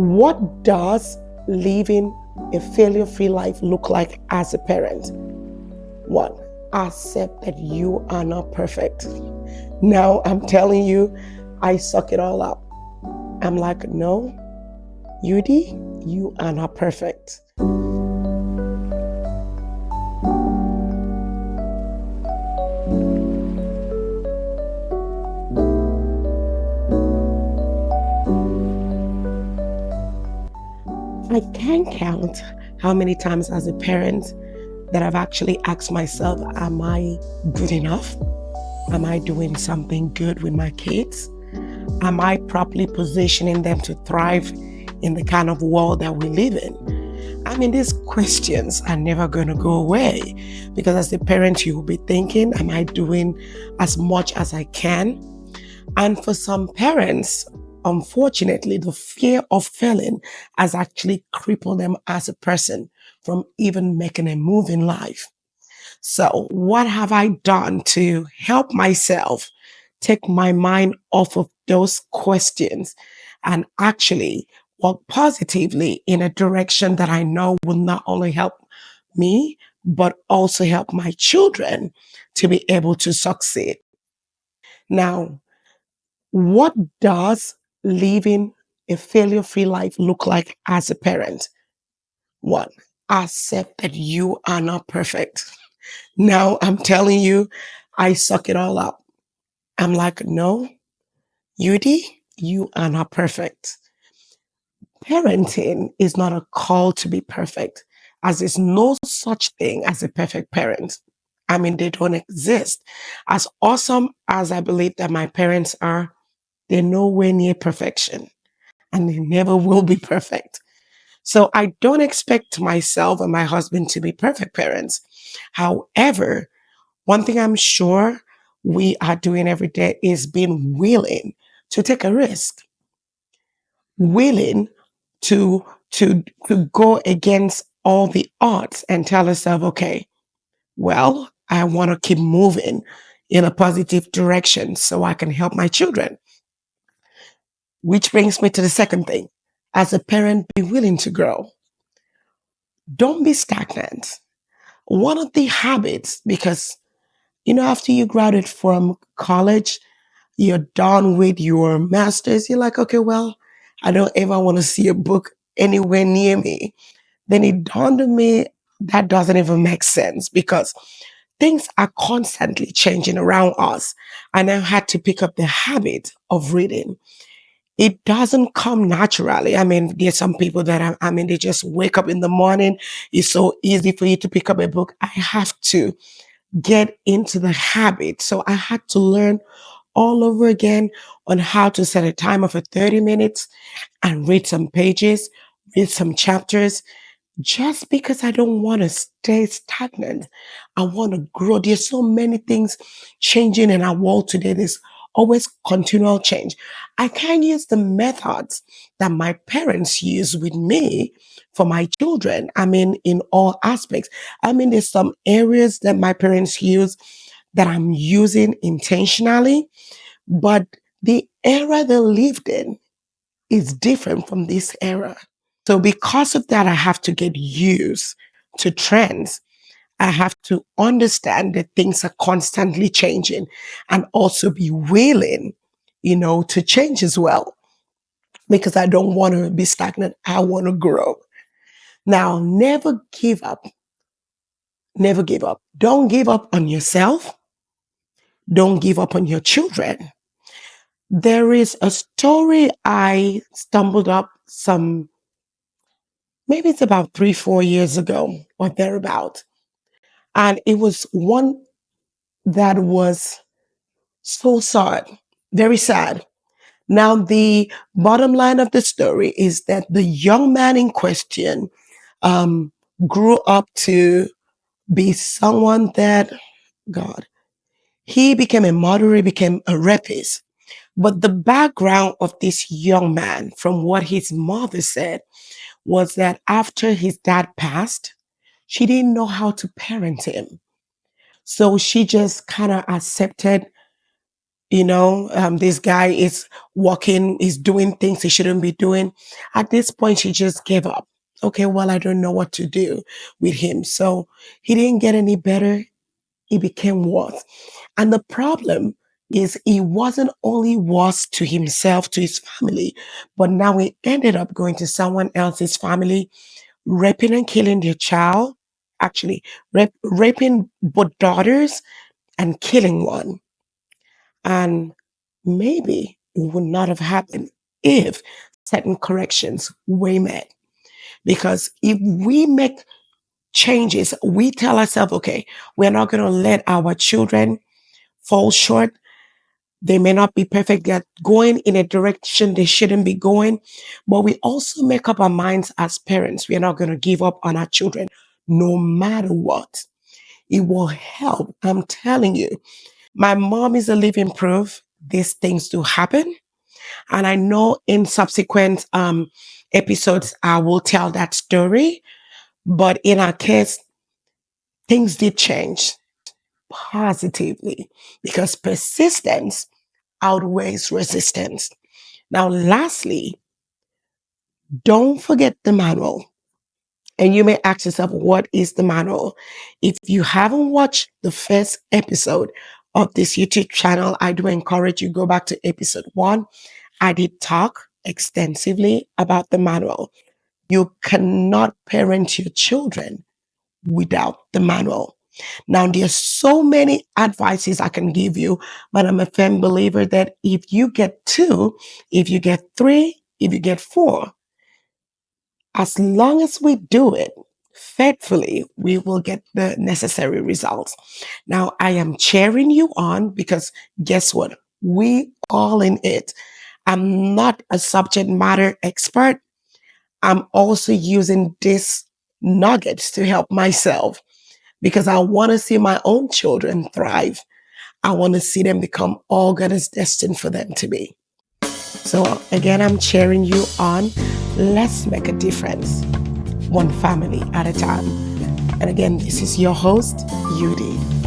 What does living a failure free life look like as a parent? One, accept that you are not perfect. Now, I'm telling you, I suck it all up. I'm like, no, Yudi, you are not perfect. I can't count how many times as a parent that I've actually asked myself, am I good enough? Am I doing something good with my kids? Am I properly positioning them to thrive in the kind of world that we live in? I mean, these questions are never going to go away because as a parent, you will be thinking, am I doing as much as I can? And for some parents, unfortunately, the fear of failing has actually crippled them as a person from even making a move in life. So, what have I done to help myself take my mind off of those questions and actually walk positively in a direction that I know will not only help me, but also help my children to be able to succeed? Now, what does living a failure free life look like as a parent? One, accept that you are not perfect. Now, I'm telling you, I suck it all up. I'm like, no, Yudi, you are not perfect. Parenting is not a call to be perfect, as there's no such thing as a perfect parent. I mean, they don't exist. As awesome as I believe that my parents are, they're nowhere near perfection and they never will be perfect. So I don't expect myself and my husband to be perfect parents. However, one thing I'm sure we are doing every day is being willing to take a risk, willing to to go against all the odds and tell ourselves, okay, well, I want to keep moving in a positive direction so I can help my children. Which brings me to the second thing. As a parent, be willing to grow. Don't be stagnant. One of the habits, because after you graduate from college, you're done with your master's, you're like, okay, well, I don't ever want to see a book anywhere near me. Then it dawned on me that doesn't even make sense because things are constantly changing around us. And I had to pick up the habit of reading. It doesn't come naturally. I mean, there's some people that they just wake up in the morning. It's so easy for you to pick up a book. I have to get into the habit. So I had to learn all over again on how to set a timer for 30 minutes and read some pages, read some chapters, just because I don't want to stay stagnant. I want to grow. There's so many things changing in our world today. There's always continual change. I can't use the methods that my parents use with me for my children. I mean, in all aspects. I mean, there's some areas that my parents use that I'm using intentionally, but the era they lived in is different from this era. So because of that, I have to get used to trends. I have to understand that things are constantly changing and also be willing, to change as well because I don't want to be stagnant. I want to grow. Now, never give up. Never give up. Don't give up on yourself. Don't give up on your children. There is a story I stumbled up maybe it's about 3, 4 years ago or thereabout. And it was one that was so sad, very sad. Now, the bottom line of the story is that the young man in question um, grew up to be someone that, God, he became a murderer, he became a rapist. But the background of this young man, from what his mother said, was that after his dad passed, she didn't know how to parent him. So she just kind of accepted, This guy is walking, is doing things he shouldn't be doing. At this point, she just gave up. Okay, well, I don't know what to do with him. So he didn't get any better. He became worse. And the problem is he wasn't only worse to himself, to his family, but now he ended up going to someone else's family, raping and killing their child. Actually, raping both daughters and killing one. And maybe it would not have happened if certain corrections were made. Because if we make changes, we tell ourselves, okay, we're not going to let our children fall short. They may not be perfect. They're going in a direction they shouldn't be going. But we also make up our minds as parents. We're not going to give up on our children no matter what. It will help. I'm telling you. My mom is a living proof these things do happen. And I know in subsequent episodes, I will tell that story. But in our case, things did change positively because persistence outweighs resistance. Now, lastly, don't forget the manual. And you may ask yourself, what is the manual? If you haven't watched the first episode of this YouTube channel, I do encourage you go back to episode 1. I did talk extensively about the manual. You cannot parent your children without the manual. Now, there's so many advices I can give you, but I'm a firm believer that if you get 2, if you get 3, if you get 4, as long as we do it faithfully, we will get the necessary results. Now, I am cheering you on because guess what? We all in it. I'm not a subject matter expert. I'm also using this nuggets to help myself because I want to see my own children thrive. I want to see them become all God is destined for them to be. So again, I'm cheering you on. Let's make a difference, one family at a time. And again, this is your host, Yudi.